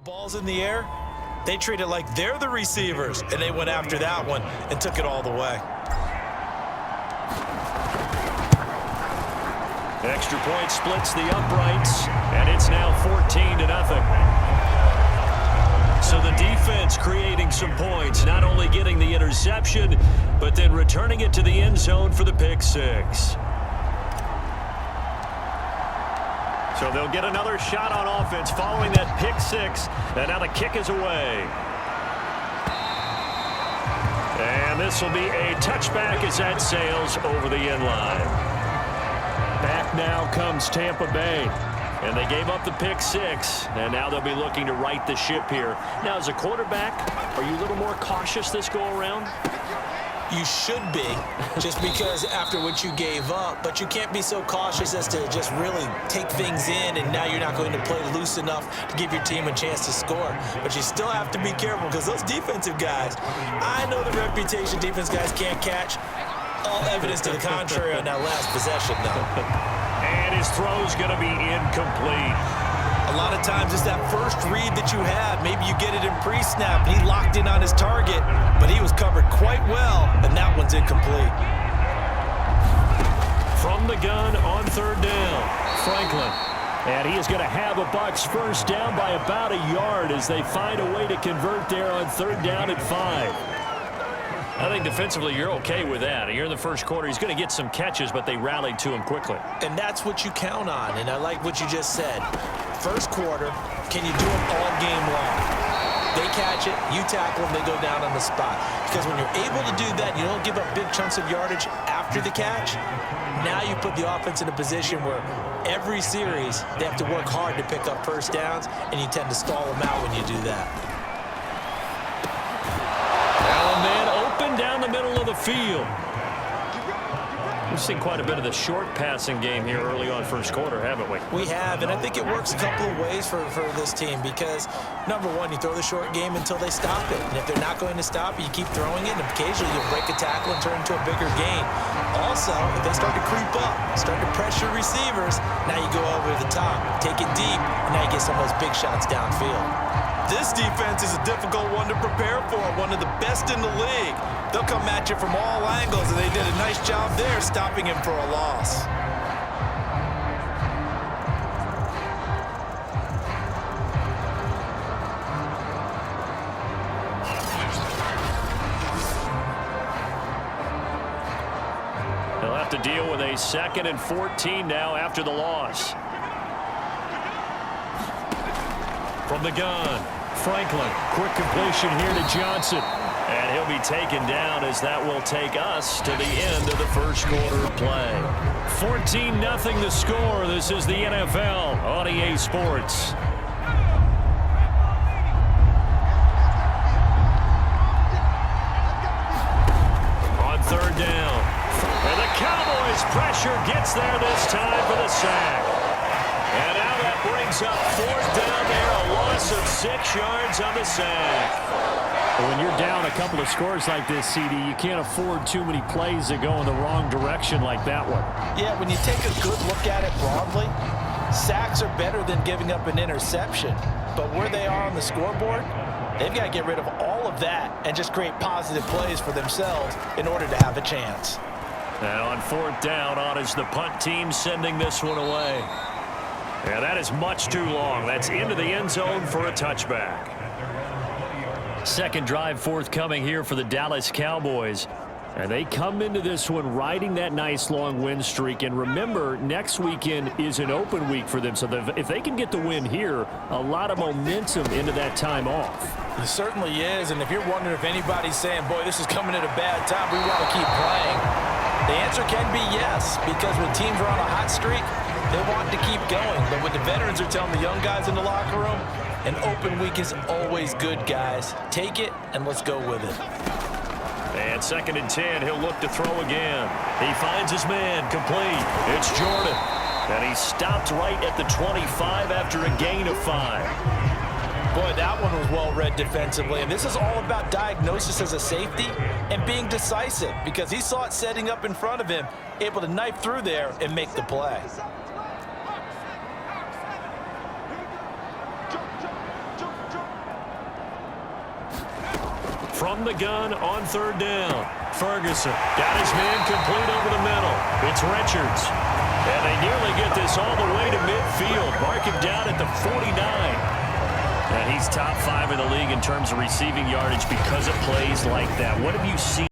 Ball's in the air, they treat it like they're the receivers, and they went after that one and took it all the way. Extra point splits the uprights, and it's now 14-0. So the defense creating some points, not only getting the interception, but then returning it to the end zone for the pick six. So they'll get another shot on offense following that pick six, and now the kick is away. And this will be a touchback as that sails over the end line. Back now comes Tampa Bay. And they gave up the pick six, and now they'll be looking to right the ship here. Now, as a quarterback, are you a little more cautious this go-around? You should be, just because after what you gave up, but you can't be so cautious as to just really take things in, and now you're not going to play loose enough to give your team a chance to score. But you still have to be careful, because those defensive guys, I know the reputation defense guys can't catch. All evidence to the contrary on that last possession, though. And his throw's going to be incomplete. A lot of times it's that first read that you have. Maybe you get it in pre-snap, and he locked in on his target, but he was covered quite well, and that one's incomplete. From the gun on third down, Franklin. And he is going to have a Bucs first down by about a yard as they find a way to convert there on third down at 5. I think defensively you're okay with that. You're in the first quarter. He's going to get some catches, but they rallied to him quickly. And that's what you count on, and I like what you just said. First quarter, can you do it all game long? They catch it, you tackle them, they go down on the spot. Because when you're able to do that, you don't give up big chunks of yardage after the catch. Now you put the offense in a position where every series they have to work hard to pick up first downs, and you tend to stall them out when you do that. Allen man open down the middle of the field. We've seen quite a bit of the short passing game here early on first quarter, haven't we? We have, and I think it works a couple of ways for this team because, number one, you throw the short game until they stop it. And if they're not going to stop it, you keep throwing it, and occasionally you'll break a tackle and turn into a bigger gain. Also, if they start to creep up, start to pressure receivers, now you go over the top, take it deep, and now you get some of those big shots downfield. This defense is a difficult one to prepare for, one of the best in the league. They'll come at you from all angles, and they did a nice job there stopping him for a loss. They'll have to deal with a 2nd and 14 now after the loss. From the gun, Franklin, quick completion here to Johnson. And he'll be taken down as that will take us to the end of the first quarter of play. 14-0 the score. This is the NFL on EA Sports. On third down. And the Cowboys pressure gets there this time for the sack. And now that brings up fourth down there. A loss of 6 yards on the sack. When you're down a couple of scores like this, CD, you can't afford too many plays that go in the wrong direction like that one. Yeah, when you take a good look at it broadly, sacks are better than giving up an interception. But where they are on the scoreboard, they've got to get rid of all of that and just create positive plays for themselves in order to have a chance. And on fourth down, on is the punt team sending this one away. Yeah, that is much too long. That's into the end zone for a touchback. Second drive forthcoming here for the Dallas Cowboys. And they come into this one riding that nice long win streak. And remember, next weekend is an open week for them. So if they can get the win here, a lot of momentum into that time off. It certainly is. And if you're wondering if anybody's saying, boy, this is coming at a bad time, we want to keep playing, the answer can be yes. Because when teams are on a hot streak, they want to keep going. But what the veterans are telling the young guys in the locker room, an open week is always good, guys. Take it, and let's go with it. And 2nd and 10, he'll look to throw again. He finds his man, complete. It's Jordan. And he stopped right at the 25 after a gain of 5. Boy, that one was well read defensively. And this is all about diagnosis as a safety and being decisive because he saw it setting up in front of him, able to knife through there and make the play. from the gun on third down. Ferguson got his man complete over the middle. It's Richards. And they nearly get this all the way to midfield. Mark him down at the 49. And he's top 5 in the league in terms of receiving yardage because of plays like that. What have you seen?